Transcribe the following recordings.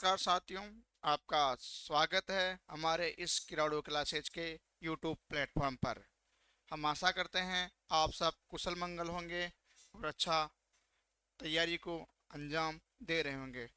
नमस्कार साथियों, आपका स्वागत है हमारे इस किराड़ो क्लासेज के यूट्यूब प्लेटफॉर्म पर। हम आशा करते हैं आप सब कुशल मंगल होंगे और अच्छा तैयारी को अंजाम दे रहे होंगे।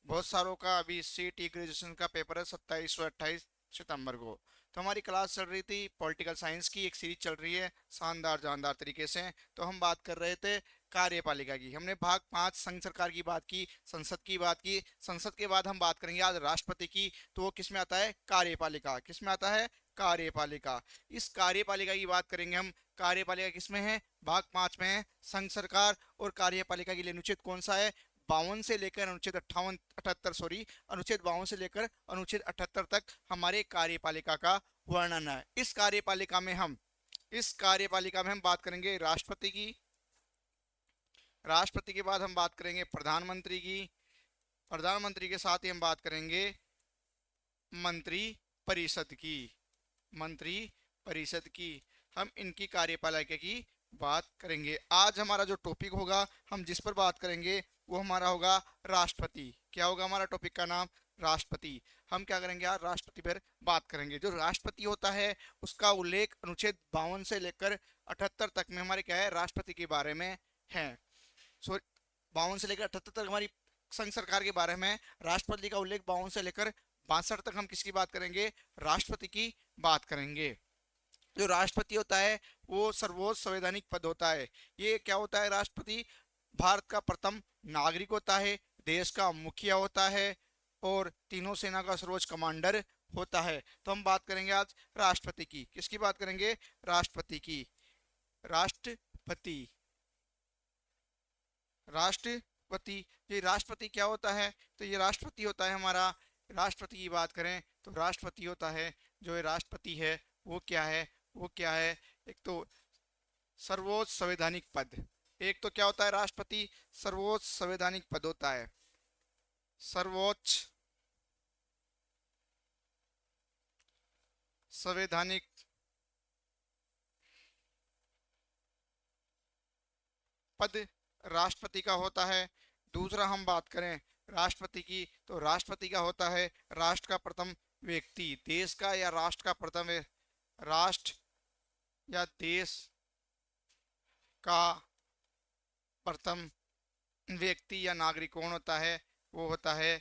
बहुत सारों का अभी सीटी ग्रेजुएशन का पेपर है 27 और 28 सितंबर को। तो हमारी क्लास चल रही थी, पॉलिटिकल साइंस की एक सीरीज चल रही है शानदार जानदार तरीके से। तो हम बात कर रहे थे कार्यपालिका की। हमने भाग 5 संघ सरकार की बात की, संसद की बात की। संसद के बाद हम बात करेंगे आज राष्ट्रपति की। तो वो किस में आता है? कार्यपालिका। किस में आता है? कार्यपालिका। इस कार्यपालिका की बात करेंगे हम। कार्यपालिका किस में है? भाग 5 में है, संघ सरकार। और कार्यपालिका के लिए अनुच्छेद कौन सा है? 52 से लेकर अनुच्छेद 58 78 सॉरी, अनुच्छेद 52 से लेकर अनुच्छेद 78 तक हमारे कार्यपालिका का वर्णन है। इस कार्यपालिका में हम बात करेंगे राष्ट्रपति की। राष्ट्रपति के बाद हम बात करेंगे प्रधानमंत्री की। प्रधानमंत्री के साथ ही हम बात करेंगे मंत्री परिषद की। मंत्री परिषद की। हम इनकी कार्यपालिका की बात करेंगे। आज हमारा जो टॉपिक होगा, हम जिस पर बात करेंगे वो हमारा होगा राष्ट्रपति। क्या होगा हमारा टॉपिक का नाम? राष्ट्रपति। हम क्या करेंगे आज? राष्ट्रपति पर बात करेंगे। जो राष्ट्रपति होता है उसका उल्लेख अनुच्छेद 52 से लेकर 78 तक में हमारे क्या है? राष्ट्रपति के बारे में है। सो 52 से लेकर 78 तक हमारी संघ सरकार के बारे में। राष्ट्रपति का उल्लेख 52 से लेकर 62 तक हम किसकी बात करेंगे? राष्ट्रपति की बात करेंगे। जो राष्ट्रपति होता है वो सर्वोच्च संवैधानिक पद होता है। ये क्या होता है? राष्ट्रपति भारत का प्रथम नागरिक होता है, देश का मुखिया होता है और तीनों सेना का सर्वोच्च कमांडर होता है। तो हम बात करेंगे आज राष्ट्रपति की। किसकी बात करेंगे? राष्ट्रपति की। राष्ट्रपति। राष्ट्रपति। ये राष्ट्रपति क्या होता है? तो ये राष्ट्रपति होता है हमारा। राष्ट्रपति की बात करें तो राष्ट्रपति होता है, जो ये राष्ट्रपति है वो क्या है? वो क्या है? एक तो सर्वोच्च संवैधानिक पद। एक तो क्या होता है? राष्ट्रपति सर्वोच्च संवैधानिक पद होता है। सर्वोच्च संवैधानिक पद राष्ट्रपति का होता है। दूसरा हम बात करें राष्ट्रपति की, तो राष्ट्रपति का होता है राष्ट्र का प्रथम व्यक्ति। देश का या राष्ट्र का प्रथम राष्ट्र या देश का प्रथम व्यक्ति या नागरिक कौन होता है? वो होता है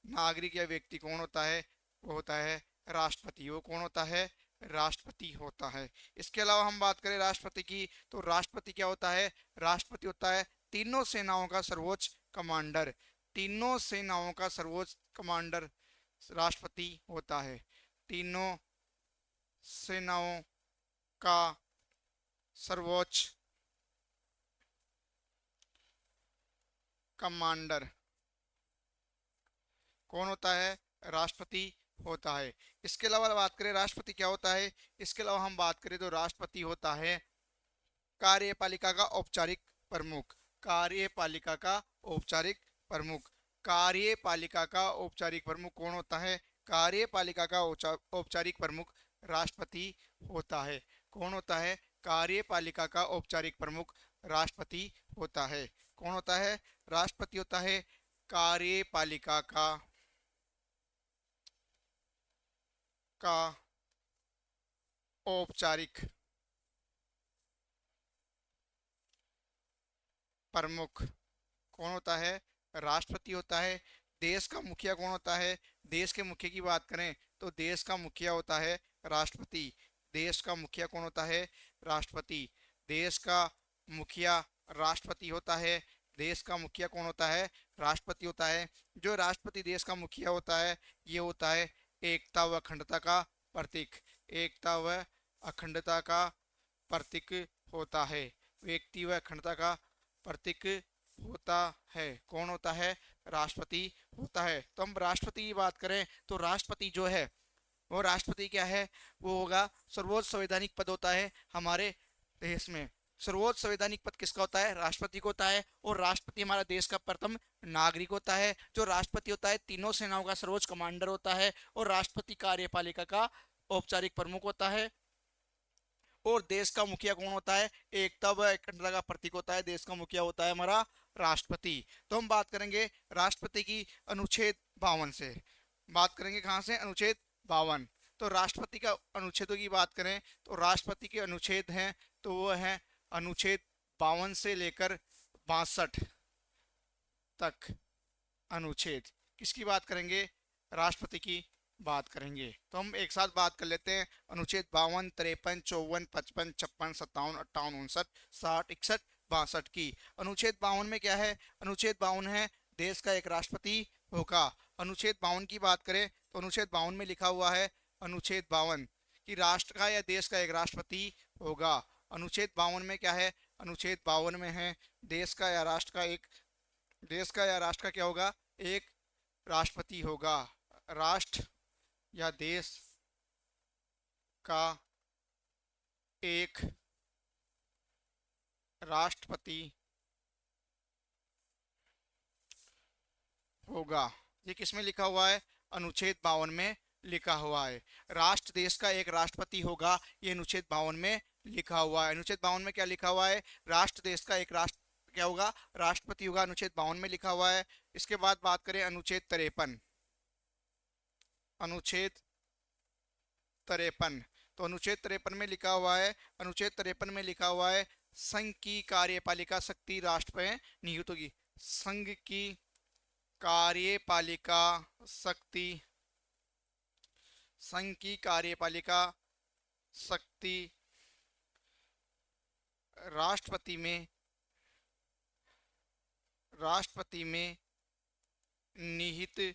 नागरिक या व्यक्ति कौन होता है? वो होता है राष्ट्रपति। वो कौन होता है? राष्ट्रपति होता है। इसके अलावा हम बात करें राष्ट्रपति की, तो राष्ट्रपति क्या होता है? राष्ट्रपति होता है तीनों सेनाओं का सर्वोच्च कमांडर। तीनों सेनाओं का सर्वोच्च कमांडर राष्ट्रपति होता है। तीनों सेनाओं का सर्वोच्च कमांडर कौन होता है? राष्ट्रपति होता है। इसके अलावा बात करें राष्ट्रपति क्या होता है, इसके अलावा हम बात करें तो राष्ट्रपति होता है कार्यपालिका का औपचारिक प्रमुख। कार्यपालिका का औपचारिक प्रमुख। कार्यपालिका का औपचारिक प्रमुख कौन होता है? कार्यपालिका का औपचारिक प्रमुख राष्ट्रपति होता है। कौन होता है? कार्यपालिका का औपचारिक प्रमुख राष्ट्रपति होता है। कौन होता है? राष्ट्रपति होता है कार्यपालिका का औपचारिक प्रमुख। कौन होता है? राष्ट्रपति होता है। देश का मुखिया कौन होता है? देश के मुखिया की बात करें तो देश का मुखिया होता है राष्ट्रपति। देश का मुखिया कौन होता है? राष्ट्रपति। देश का मुखिया राष्ट्रपति होता है। देश का मुखिया कौन होता है? राष्ट्रपति होता है। जो राष्ट्रपति देश का मुखिया होता है ये होता है एकता व अखंडता का प्रतीक। एकता व अखंडता का प्रतीक होता है। व्यक्ति व अखंडता का प्रतीक होता है। कौन होता है? राष्ट्रपति होता है। तो हम राष्ट्रपति की बात करें तो राष्ट्रपति जो है वो राष्ट्रपति क्या है? वो होगा सर्वोच्च संवैधानिक पद होता है हमारे देश में। सर्वोच्च संवैधानिक पद किसका होता है? राष्ट्रपति को होता है। और राष्ट्रपति हमारा देश का प्रथम नागरिक होता है। जो राष्ट्रपति होता है तीनों सेनाओं का सर्वोच्च कमांडर होता है। और राष्ट्रपति कार्यपालिका का औपचारिक प्रमुख होता है। और देश का मुखिया कौन होता है? एकता व अखंडता का प्रतीक होता है। देश का मुखिया होता है हमारा राष्ट्रपति। तो हम बात करेंगे राष्ट्रपति की अनुच्छेद 52 से। बात करेंगे कहाँ से? अनुच्छेद 52। तो राष्ट्रपति का अनुच्छेदों की बात करें तो राष्ट्रपति के अनुच्छेद हैं तो वो है अनुच्छेद 52 से लेकर 62 तक अनुच्छेद। किसकी बात करेंगे? राष्ट्रपति की बात करेंगे। तो हम एक साथ बात कर लेते हैं। अनुच्छेद 52, 53, 54, 55, 56, 57, 58, 59, 60, 61, 62 की। अनुच्छेद 52 में क्या है? अनुच्छेद 52 है देश का एक राष्ट्रपति होगा। अनुच्छेद 52 की बात करें तो अनुच्छेद 52 में लिखा हुआ है, अनुच्छेद 52 कि राष्ट्र का या देश का एक राष्ट्रपति होगा। अनुच्छेद 52 में क्या है? अनुच्छेद 52 में है देश का या राष्ट्र का एक, देश का या राष्ट्र का क्या होगा? एक राष्ट्रपति होगा। राष्ट्र या देश का एक राष्ट्रपति होगा। ये किसमें लिखा हुआ है? अनुच्छेद 52 में लिखा हुआ है। राष्ट्र देश का एक राष्ट्रपति होगा, ये अनुच्छेद 52 में लिखा हुआ है। अनुच्छेद 52 में क्या लिखा हुआ है? राष्ट्र देश का एक राष्ट्र क्या होगा? राष्ट्रपति होगा। अनुच्छेद 52 में लिखा हुआ है। इसके बाद बात करें अनुच्छेद 53। अनुच्छेद 53, तो अनुच्छेद 53 में लिखा हुआ है, अनुच्छेद 53 में लिखा हुआ है संघ की कार्यपालिका शक्ति राष्ट्र पर निहित होगी। संघ की कार्यपालिका शक्ति, संघ की कार्यपालिका शक्ति राष्ट्रपति में, राष्ट्रपति में निहित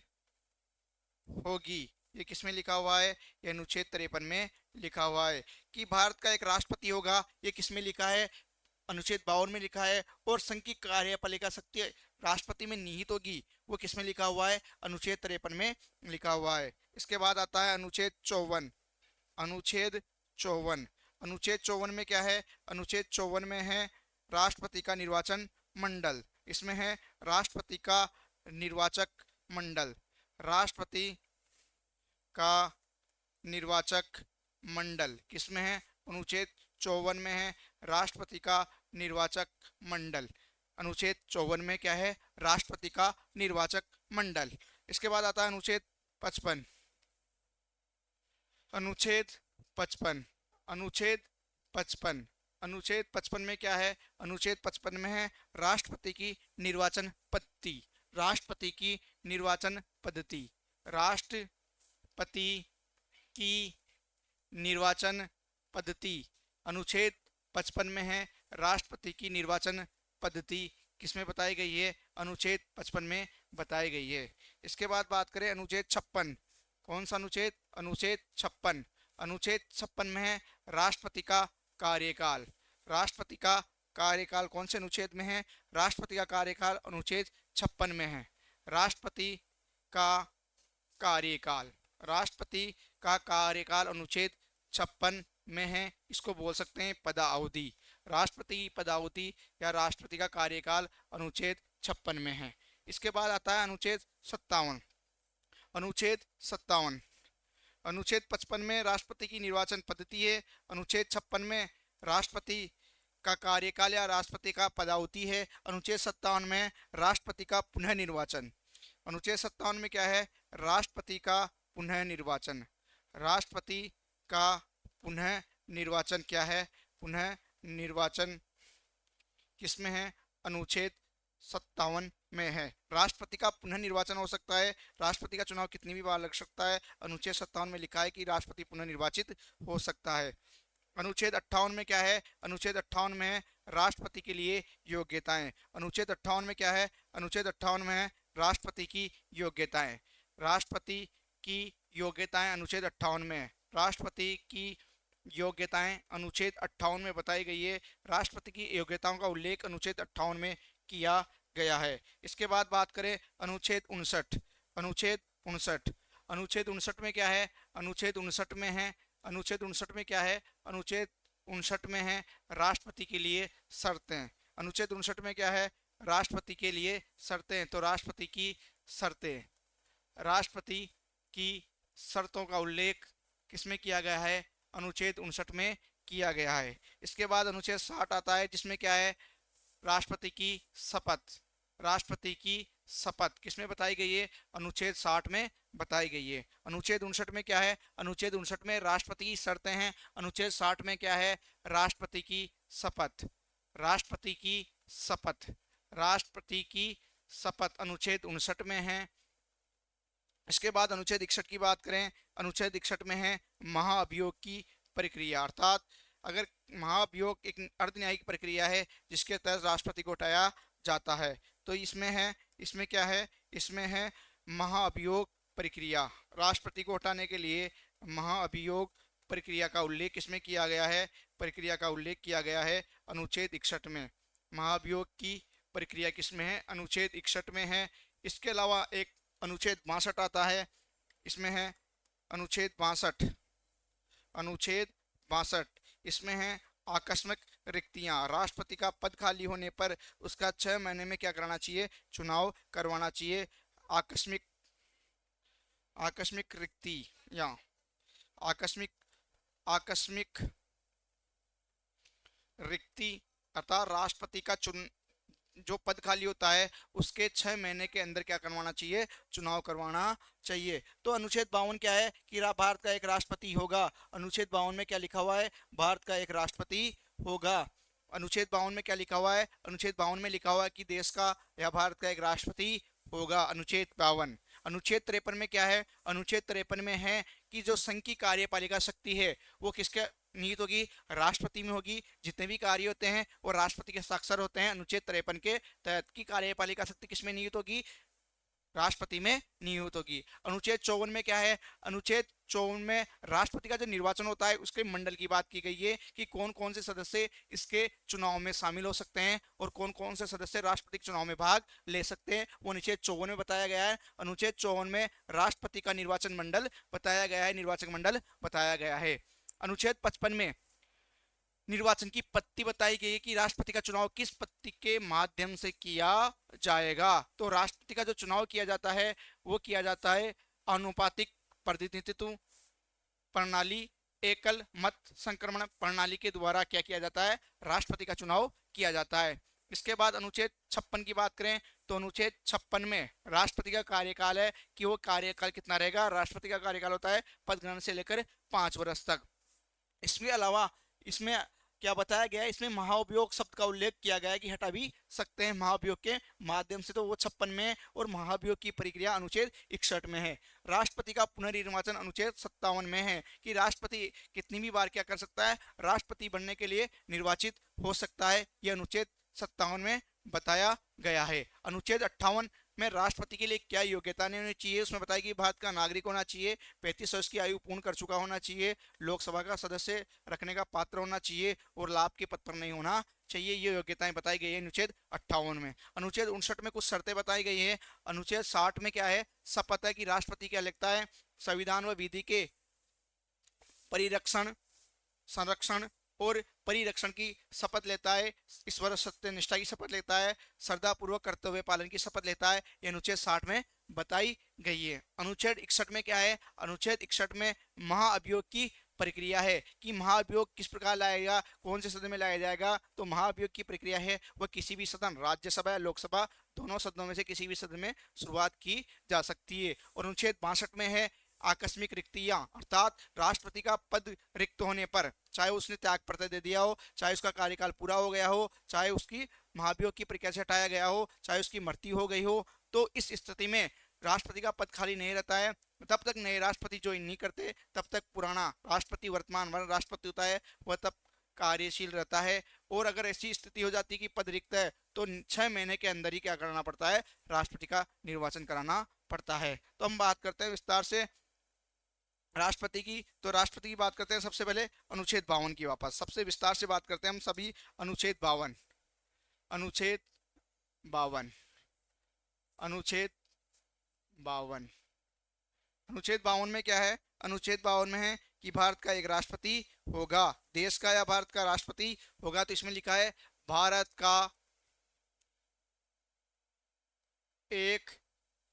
होगी। ये किसमें लिखा हुआ है? ये अनुच्छेद 53 में लिखा हुआ है कि भारत का एक राष्ट्रपति होगा। ये किसमें लिखा है? अनुच्छेद 52 में लिखा है। और संघ की कार्यपालिका शक्ति राष्ट्रपति में निहित होगी, वो किसमें लिखा हुआ है? अनुच्छेद 53 में लिखा हुआ है। इसके बाद आता है अनुच्छेद 54। अनुच्छेद 54, अनुच्छेद 54 में क्या है? अनुच्छेद 54 में है राष्ट्रपति का निर्वाचन मंडल। इसमें है राष्ट्रपति का निर्वाचक मंडल। राष्ट्रपति का निर्वाचक मंडल किसमें है? अनुच्छेद 54 में है राष्ट्रपति का निर्वाचक मंडल। अनुच्छेद 54 में क्या है? राष्ट्रपति का निर्वाचक मंडल। इसके बाद आता है अनुच्छेद 55। अनुच्छेद 55, अनुच्छेद 55, अनुच्छेद 55 में क्या है? अनुच्छेद 55 में है राष्ट्रपति की निर्वाचन पद्धति। राष्ट्रपति की निर्वाचन पद्धति, राष्ट्रपति की निर्वाचन पद्धति। अनुच्छेद 55 में है राष्ट्रपति की निर्वाचन पद्धति किसमें बताई गई है? अनुच्छेद 55 में बताई गई है। इसके बाद बात करें अनुच्छेद 56। कौन सा अनुच्छेद? अनुच्छेद 56। अनुच्छेद 56 में है राष्ट्रपति का कार्यकाल। राष्ट्रपति का कार्यकाल कौन से अनुच्छेद में है? राष्ट्रपति का कार्यकाल अनुच्छेद 56 में है। राष्ट्रपति का कार्यकाल, राष्ट्रपति का कार्यकाल अनुच्छेद 56 में है। इसको बोल सकते हैं पदावधि। राष्ट्रपति की पदावधि या राष्ट्रपति का कार्यकाल अनुच्छेद 56 में है। इसके बाद आता है अनुच्छेद 57। अनुच्छेद 57, अनुच्छेद 55 में राष्ट्रपति की निर्वाचन पद्धति है। अनुच्छेद 56 में राष्ट्रपति का कार्यकाल या राष्ट्रपति का पदावधि है। अनुच्छेद 57 में राष्ट्रपति का पुनः निर्वाचन। अनुच्छेद 57 में क्या है? राष्ट्रपति का पुनः निर्वाचन। राष्ट्रपति का पुनः निर्वाचन क्या है? पुनः निर्वाचन किसमें है? अनुच्छेद 57 में है। राष्ट्रपति का पुनः निर्वाचन हो सकता है, राष्ट्रपति का चुनाव कितनी भी बार लग सकता है। अनुच्छेद 57 में लिखा है कि राष्ट्रपति पुनः निर्वाचित हो सकता है। अनुच्छेद 58 में क्या है? अनुच्छेद 58 में है राष्ट्रपति के लिए योग्यताएं। अनुच्छेद 58 में क्या है? अनुच्छेद 58 में है राष्ट्रपति की योग्यताएं। राष्ट्रपति की योग्यताएं अनुच्छेद 58 में है। राष्ट्रपति की योग्यताएं अनुच्छेद 58 में बताई गई है। राष्ट्रपति की योग्यताओं का उल्लेख अनुच्छेद 58 में किया गया है। इसके बाद बात करें अनुच्छेद 59। अनुच्छेद 59, अनुच्छेद 59 में क्या है? अनुच्छेद 59 में है, अनुच्छेद 59 में क्या है? अनुच्छेद 59 में है राष्ट्रपति के लिए शर्तें। अनुच्छेद 59 में क्या है? राष्ट्रपति के लिए शर्तें। तो राष्ट्रपति की शर्तें, राष्ट्रपति की शर्तों का उल्लेख किसमें किया गया है? अनुच्छेद 59 में किया गया है। इसके बाद अनुच्छेद 60 आता है जिसमें क्या है? राष्ट्रपति की शपथ। राष्ट्रपति की शपथ किसमें बताई गई है? अनुच्छेद 60 में बताई गई है। अनुच्छेद 59 में क्या है? अनुच्छेद 59 में राष्ट्रपति की शर्तें हैं। अनुच्छेद 60 में क्या है? राष्ट्रपति की शपथ। राष्ट्रपति की शपथ, राष्ट्रपति की शपथ अनुच्छेद 59 में है। इसके बाद अनुच्छेद 61 की बात करें, अनुच्छेद 61 में है महाअभियोग की प्रक्रिया, अर्थात अगर महाअभियोग एक अर्धन्यायिक प्रक्रिया है जिसके तहत राष्ट्रपति को हटाया जाता है, तो इसमें है, इसमें क्या है? इसमें है महाअभियोग प्रक्रिया। राष्ट्रपति को हटाने के लिए महाअभियोग प्रक्रिया का उल्लेख इसमें किया गया है, प्रक्रिया का उल्लेख किया गया है अनुच्छेद 61 में। महाअभियोग की प्रक्रिया किसमें है? अनुच्छेद 61 में है। इसके अलावा एक अनुच्छेद 62 आता है, इसमें है अनुच्छेद 62, अनुच्छेद 62 इसमें है आकस्मिक रिक्तियां। राष्ट्रपति का पद खाली होने पर उसका 6 महीने में क्या कराना चाहिए? चुनाव करवाना चाहिए। आकस्मिक, आकस्मिक रिक्ति या आकस्मिक, आकस्मिक रिक्ति अर्थात राष्ट्रपति का जो पद खाली होता है उसके 6 महीने के अंदर क्या करवाना चाहिए? चुनाव करवाना चाहिए। तो अनुच्छेद 52 क्या है? कि भारत का एक राष्ट्रपति होगा। अनुच्छेद 52 में क्या लिखा हुआ है? भारत का एक राष्ट्रपति होगा। अनुच्छेद 52 में क्या लिखा हुआ है? अनुच्छेद 52 में लिखा हुआ है कि देश का या भारत का एक राष्ट्रपति होगा। अनुच्छेद 52। अनुच्छेद 53 में क्या है? अनुच्छेद 53 में है कि जो संघ की कार्यपालिका शक्ति है वो किसके निहित होगी? राष्ट्रपति में होगी। जितने भी कार्य होते हैं वो राष्ट्रपति के हस्ताक्षर होते हैं अनुच्छेद 53 के तहत। की कार्यपालिका शक्ति किसमें निहित होगी? राष्ट्रपति में नियुक्त होगी। अनुच्छेद 54 में क्या है? अनुच्छेद 54 में राष्ट्रपति का जो निर्वाचन होता है उसके मंडल की बात की गई है कि कौन कौन से सदस्य इसके चुनाव में शामिल हो सकते हैं और कौन कौन से सदस्य राष्ट्रपति के चुनाव में भाग ले सकते हैं, वो अनुच्छेद 54 में बताया गया है। अनुच्छेद 54 में राष्ट्रपति का निर्वाचन मंडल बताया गया है, निर्वाचक मंडल बताया गया है। अनुच्छेद 55 में निर्वाचन की पद्धति बताई गई है कि राष्ट्रपति का चुनाव किस पद्धति के माध्यम से किया जाएगा। तो राष्ट्रपति का जो चुनाव किया जाता है वो किया जाता है आनुपातिक प्रतिनिधित्व प्रणाली, एकल मत संक्रमण प्रणाली के द्वारा क्या किया जाता है? राष्ट्रपति का चुनाव किया जाता है। इसके बाद अनुच्छेद 56 की बात करें तो अनुच्छेद 56 में राष्ट्रपति का कार्यकाल है कि वो कार्यकाल कितना रहेगा? राष्ट्रपति का कार्यकाल होता है पद ग्रहण से लेकर 5 वर्ष तक। इसके अलावा इसमें क्या बताया गया है? इसमें महाभियोग शब्द का उल्लेख किया गया है कि हटा भी सकते हैं महाभियोग के माध्यम से, तो वो 56 में है। और महाभियोग की प्रक्रिया अनुच्छेद 61 में है। राष्ट्रपति का पुनर्निर्वाचन अनुच्छेद 57 में है कि राष्ट्रपति कितनी भी बार क्या कर सकता है? राष्ट्रपति बनने के लिए निर्वाचित हो सकता है। यह अनुच्छेद 57 में बताया गया है। अनुच्छेद 58 में राष्ट्रपति के लिए क्या योग्यता नहीं होनी चाहिए उसमें बताया कि भारत का नागरिक होना चाहिए, 35 वर्ष की आयु पूर्ण कर चुका होना चाहिए, लोकसभा का सदस्य रखने का पात्र होना चाहिए और लाभ के पद पर नहीं होना चाहिए। ये योग्यताएं बताई गई है अनुच्छेद 58 में। अनुच्छेद 59 में कुछ शर्तें बताई गई है। अनुच्छेद 60 में क्या है? शपथ है कि राष्ट्रपति क्या लिखता है? संविधान व विधि के परिरक्षण, संरक्षण और परिरक्षण की शपथ लेता है, ईश्वर सत्यनिष्ठा की शपथ लेता है, श्रद्धापूर्वक कर्तव्य पालन की शपथ लेता है। यह अनुच्छेद 60 में बताई गई है। अनुच्छेद 61 में क्या है? अनुच्छेद 61 में महाअभियोग की प्रक्रिया है कि महाअभियोग किस प्रकार लाएगा, कौन से सदन में लाया जाएगा। तो महाअभियोग की प्रक्रिया है वह किसी भी सदन, राज्यसभा या लोकसभा, दोनों सदनों में से किसी भी सदन में शुरुआत की जा सकती है। और अनुच्छेद 62 में है आकस्मिक रिक्तियां, अर्थात राष्ट्रपति का पद रिक्त होने पर, चाहे उसने त्याग पत्र दे दिया हो, चाहे उसका कार्यकाल पूरा हो गया हो, चाहे उसकी महाभियोग की प्रक्रिया से हटाया गया हो, चाहे उसकी मृत्यु हो गई हो, तो इस स्थिति में राष्ट्रपति का पद खाली नहीं रहता है। तब तक नए राष्ट्रपति ज्वाइन नहीं करते, तब तक पुराना राष्ट्रपति, वर्तमान राष्ट्रपति होता है वह तब कार्यशील रहता है। और अगर ऐसी स्थिति हो जाती है कि पद रिक्त है तो 6 महीने के अंदर ही क्या करना पड़ता है? राष्ट्रपति का निर्वाचन कराना पड़ता है। तो हम बात करते हैं विस्तार से राष्ट्रपति की। तो राष्ट्रपति की बात करते हैं सबसे पहले अनुच्छेद 52 की, वापस सबसे विस्तार से बात करते हैं हम सभी। अनुच्छेद 52, अनुच्छेद 52, अनुच्छेद 52, अनुच्छेद 52 में क्या है? अनुच्छेद 52 में है कि भारत का एक राष्ट्रपति होगा, देश का या भारत का राष्ट्रपति होगा। तो इसमें लिखा है भारत का एक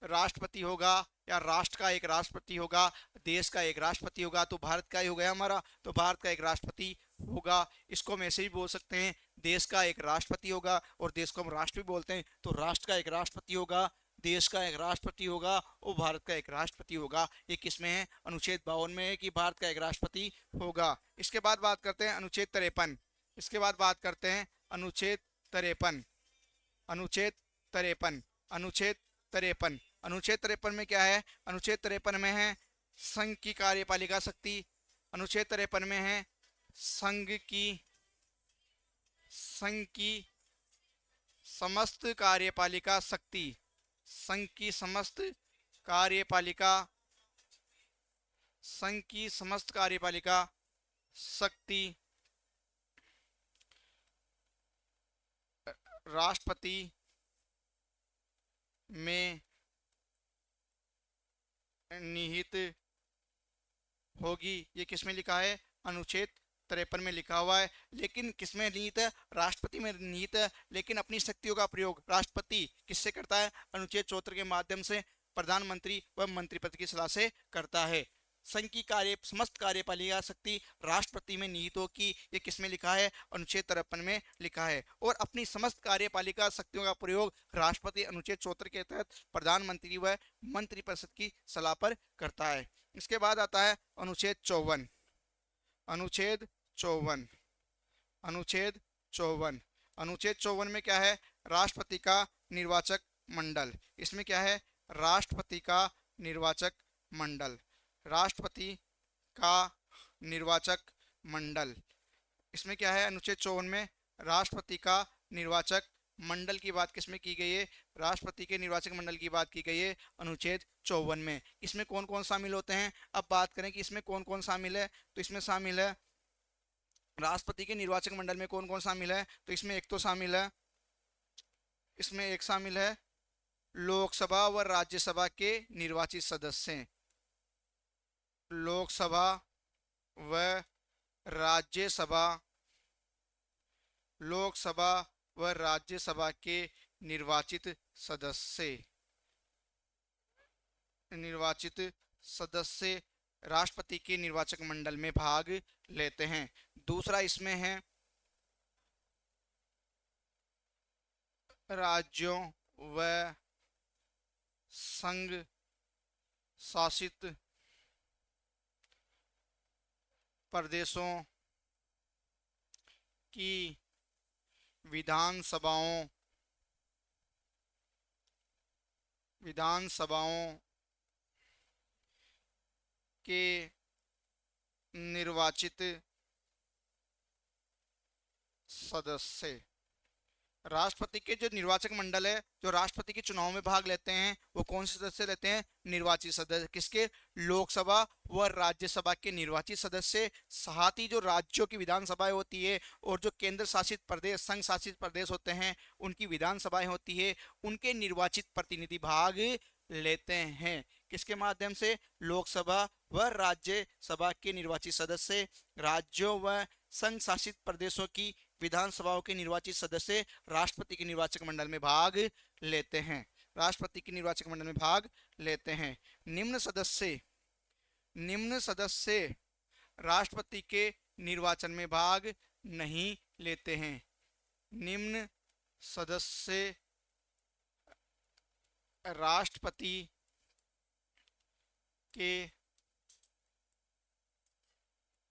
राष्ट्रपति होगा या राष्ट्र का एक राष्ट्रपति होगा, देश का एक राष्ट्रपति होगा। तो भारत का ही हो गया हमारा, तो भारत का एक राष्ट्रपति होगा। इसको हम ऐसे भी बोल सकते हैं देश का एक राष्ट्रपति होगा, और देश को हम राष्ट्र भी बोलते हैं, तो राष्ट्र का एक राष्ट्रपति होगा, देश का एक राष्ट्रपति होगा, और भारत का एक राष्ट्रपति होगा। ये किसमें है? अनुच्छेद 52 में है कि भारत का एक राष्ट्रपति होगा। इसके बाद बात करते हैं अनुच्छेद 53। इसके बाद बात करते हैं अनुच्छेद 53। अनुच्छेद 53। अनुच्छेद 53। अनुच्छेद 53 में क्या है? अनुच्छेद 53 में है संघ की कार्यपालिका शक्ति। अनुच्छेद 53 में है संघ की समस्त कार्यपालिका शक्ति। संघ की समस्त कार्यपालिका संघ की समस्त कार्यपालिका शक्ति राष्ट्रपति में निहित होगी। ये किसमें लिखा है? अनुच्छेद 53 में लिखा हुआ है। लेकिन किसमें निहित है? राष्ट्रपति में निहित है। लेकिन अपनी शक्तियों का प्रयोग राष्ट्रपति किससे करता है? अनुच्छेद 74 के माध्यम से प्रधानमंत्री व मंत्रिपद की सलाह से करता है। संघ की समस्त कार्यपालिका शक्ति राष्ट्रपति में निहित हो की, ये किसमें लिखा है? अनुच्छेद 53 में लिखा है। और अपनी समस्त कार्यपालिका शक्तियों का प्रयोग राष्ट्रपति अनुच्छेद 74 के तहत प्रधानमंत्री व मंत्रिपरिषद की सलाह पर करता है। इसके बाद आता है अनुच्छेद 54। अनुच्छेद 54। अनुच्छेद 54। अनुच्छेद 54 में क्या है? राष्ट्रपति का निर्वाचक मंडल। इसमें क्या है? राष्ट्रपति का निर्वाचक मंडल। राष्ट्रपति का निर्वाचक मंडल। इसमें क्या है? अनुच्छेद 54 में राष्ट्रपति का निर्वाचक मंडल की बात किसमें की गई है? राष्ट्रपति के निर्वाचक मंडल की बात की गई है अनुच्छेद 54 में। इसमें कौन कौन शामिल होते हैं? अब बात करें कि इसमें कौन कौन शामिल है, तो इसमें शामिल है राष्ट्रपति के निर्वाचक मंडल में कौन कौन शामिल है? तो इसमें एक शामिल है लोकसभा व राज्यसभा के निर्वाचित सदस्य। लोकसभा व राज्यसभा लोकसभा व राज्यसभा के निर्वाचित सदस्य राष्ट्रपति के निर्वाचक मंडल में भाग लेते हैं। दूसरा इसमें है राज्यों व संघ शासित प्रदेशों की विधानसभाओं के निर्वाचित सदस्य। राष्ट्रपति के जो निर्वाचक मंडल है, जो राष्ट्रपति के चुनाव में भाग लेते हैं, वो कौन से सदस्य लेते हैं? निर्वाचित सदस्य। किसके? लोकसभा व राज्यसभा के निर्वाचित सदस्य। साथ ही जो राज्यों की विधानसभाएं होती है और जो केंद्र शासित प्रदेश, संघ शासित प्रदेश होते हैं, उनकी विधानसभाएं होती है, उनके निर्वाचित प्रतिनिधि भाग लेते हैं। किसके माध्यम से? लोकसभा व राज्यसभा के निर्वाचित सदस्य राज्यों व संघ शासित प्रदेशों की विधानसभाओं के निर्वाचित सदस्य राष्ट्रपति के निर्वाचक मंडल में भाग लेते हैं। राष्ट्रपति के निर्वाचक मंडल में भाग लेते हैं। निम्न सदस्य राष्ट्रपति के निर्वाचन में भाग नहीं लेते हैं। निम्न सदस्य राष्ट्रपति के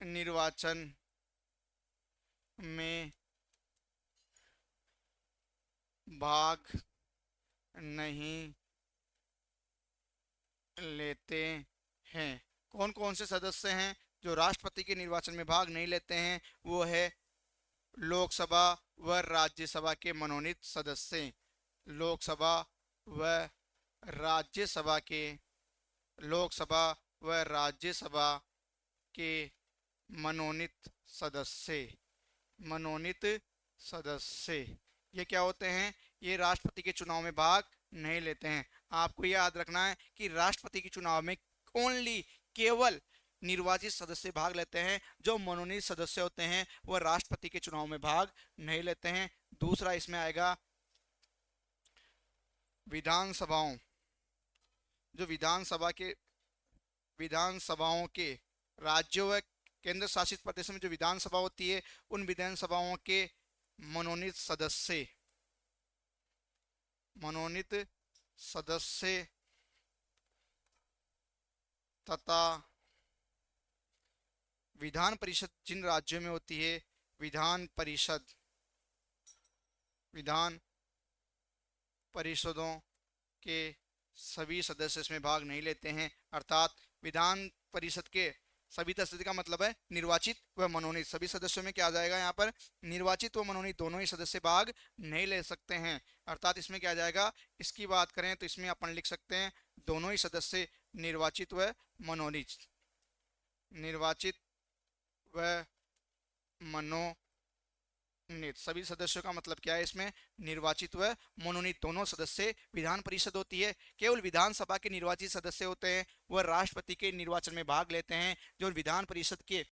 निर्वाचन में भाग नहीं लेते हैं। कौन कौन से सदस्य हैं जो राष्ट्रपति के निर्वाचन में भाग नहीं लेते हैं? वो है लोकसभा व राज्यसभा के मनोनीत सदस्य। लोकसभा व राज्यसभा के मनोनीत सदस्य। ये क्या होते हैं? ये राष्ट्रपति के चुनाव में भाग नहीं लेते हैं। आपको याद रखना है कि राष्ट्रपति के चुनाव में केवल निर्वाचित सदस्य भाग लेते हैं। जो मनोनीत सदस्य होते हैं वह राष्ट्रपति के चुनाव में भाग नहीं लेते हैं। दूसरा इसमें आएगा विधानसभाओं। जो विधानसभाओं के राज्यों व केंद्र शासित प्रदेशों में जो विधानसभा होती है, उन विधानसभाओं के मनोनीत सदस्य, मनोनीत सदस्य तथा विधान परिषद जिन राज्यों में होती है, विधान परिषद, विधान परिषदों के सभी सदस्य इसमें भाग नहीं लेते हैं। अर्थात विधान परिषद के सभी सदस्य का मतलब है निर्वाचित व मनोनीत। सभी सदस्यों में क्या आ जाएगा यहाँ पर, निर्वाचित व मनोनीत दोनों ही सदस्य भाग नहीं ले सकते हैं। अर्थात इसमें क्या आ जाएगा, इसकी बात करें तो इसमें अपन लिख सकते हैं दोनों ही सदस्य निर्वाचित व मनोनीत, निर्वाचित व मनोनीत। सभी सदस्यों का मतलब क्या है, इसमें निर्वाचित व मनोनीत दोनों सदस्य विधान परिषद होती है। केवल विधानसभा के निर्वाचित सदस्य होते हैं, वह राष्ट्रपति के निर्वाचन में भाग लेते हैं। जो विधान परिषद के